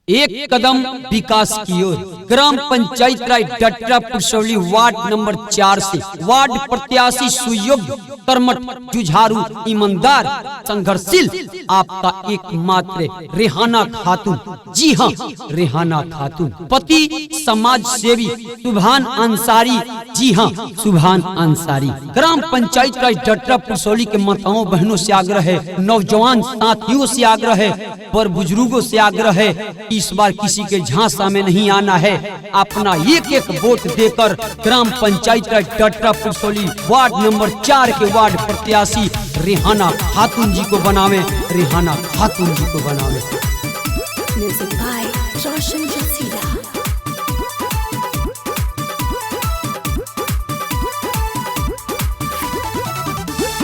एक कदम विकास की ओर। ग्राम पंचायत राय डटरा पुरसौली वार्ड नंबर 4 से वार्ड प्रत्याशी सुयोग्य, कर्मठ, जुझारू, ईमानदार, संघर्षशील आपका एकमात्र रेहाना खातून। जी हाँ, रेहाना खातून। पति समाज सेवी सुभान अंसारी। जी हाँ, सुभान अंसारी। ग्राम पंचायत राय डटरा पुरसौली के माताओं बहनों से आग्रह है, नौजवान साथियों से आग्रह है, बड़ बुजुर्गों से आग्रह है, इस बार किसी के झांसा में नहीं आना है। अपना एक एक वोट देकर ग्राम पंचायत राय डटरा पुरसौली वार्ड नंबर 4 के वार्ड प्रत्याशी रेहाना खातून जी को बनावे, रेहाना खातून जी को बनावे। Music by Roshan Jasila।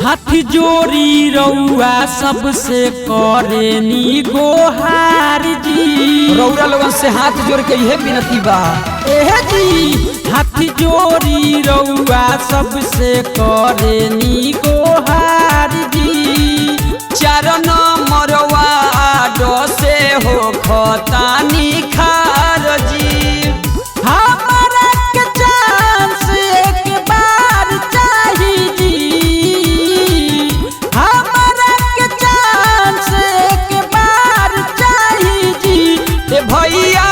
हाथ जोड़ी रउआ सबसे करे नी गोहार जी। रउरा लोगन से हाथ जोड़ के यह विनती बा जी। हाथ जोड़ी रउआ सबसे करे नी गोहार जी। 4 नंबर वार्ड से हो खतानी खार जी। हमारा के चांस एक बार चाहिए जी। हमारा के चांस एक बार चाहिए जी। भैया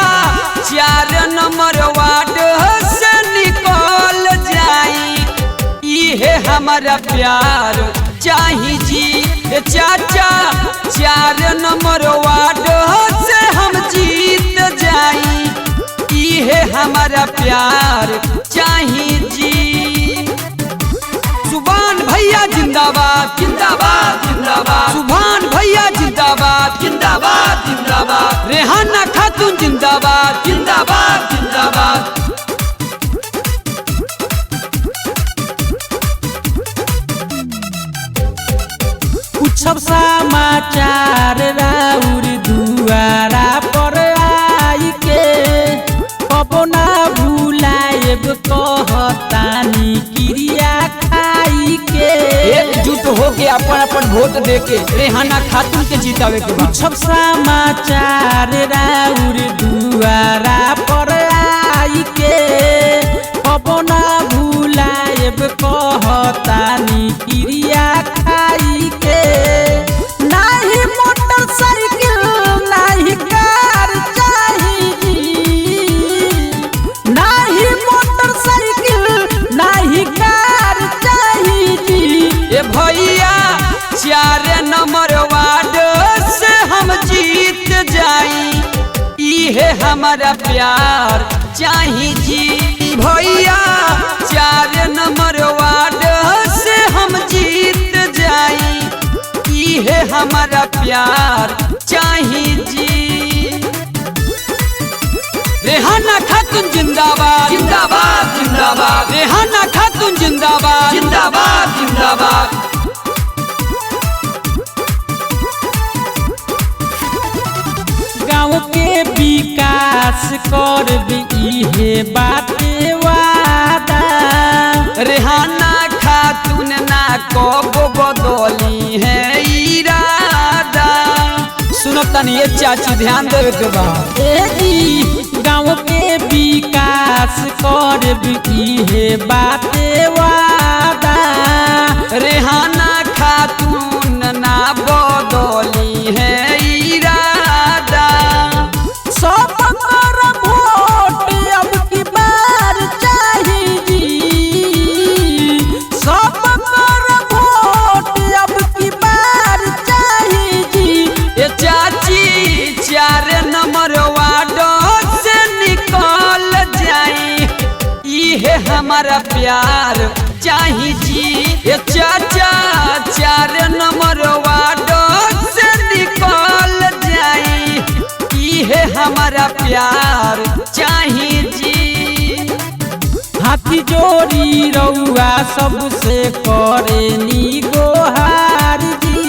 4 नंबर वार्ड से निकल जाई, ये हमारा प्यार चाहिए जी। चाचा 4 नंबर वार्ड से हम जीत जाई, ये हमारा प्यार चाहिए जी। सुभान भैया जिंदाबाद जिंदाबाद जिंदाबाद। सुभान भैया जिंदाबाद जिंदाबाद जिंदाबाद। रेहाना खातून जिंदाबाद जिंदाबाद जिंदाबाद। सब समाचार राउर दुआरा पर आई के कबो ना भूलाएब कहतानी क्रिया खाई के। एकजुट होके अपन अपन वोट देके रेहाना खातून के जितावे के बाद। सब समाचार राउर दुआरा पर आई के कबो ना भूलाएब कहतानी क्रिया खाई के। नहीं मोटरसाइकिल नहीं कार चाहिए, नहीं मोटरसाइकिल नहीं कार चाहिए। ए भैया 4 नंबर वार्ड से हम जीत जाई, ये हमारा प्यार चाहिए जी। भैया 4 नंबर वार्ड से हम जीत जाई, ये हमारा प्यार चाहिए जी। रेहाना खातून जिंदाबाद जिंदाबाद जिंदाबाद। रेहाना खातून जिंदाबाद जिंदाबाद जिंदाबाद। गाँव के विकास कर इहे बाते वादा। रेहाना खातून ना कबो बदली है इरादा। सुनो तनी ये चाची ध्यान देवे के बा। गाँव के विकास कर इहे बाते वादा। रेहाना खातून ना बदली है इरादा। सब कर वोट अब की बार चाहिए जी। सब कर वोट अब की बार चाहिए जी। ये चाची 4 नंबर वार्ड से निकल जाई, ये हमारा प्यार चाहिए जी। ये चाचा 4 नंबर वार्ड से निकल जाई, ये हमारा प्यार चाहिए जी। हाथी जोड़ी रउआ सबसे करे नी गोहार जी।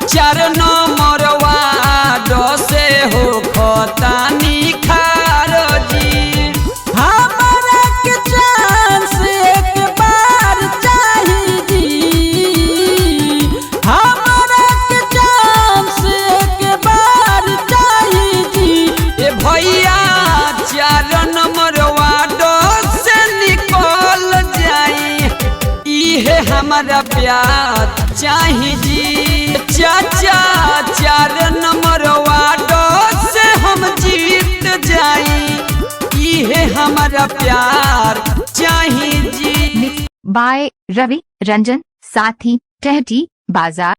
4 नंबर वार्ड से हो खतानी खार जी। हमारा के चांस एक बार चाहिए जी। हमारा के चांस एक बार चाहिए जी। हमारा प्यार चाहे जी। चाचा 4 नंबर वार्ड से हम जीत जाई, ये हमारा प्यार चाहे जी। बाय रवि रंजन साथी टहटी बाजार।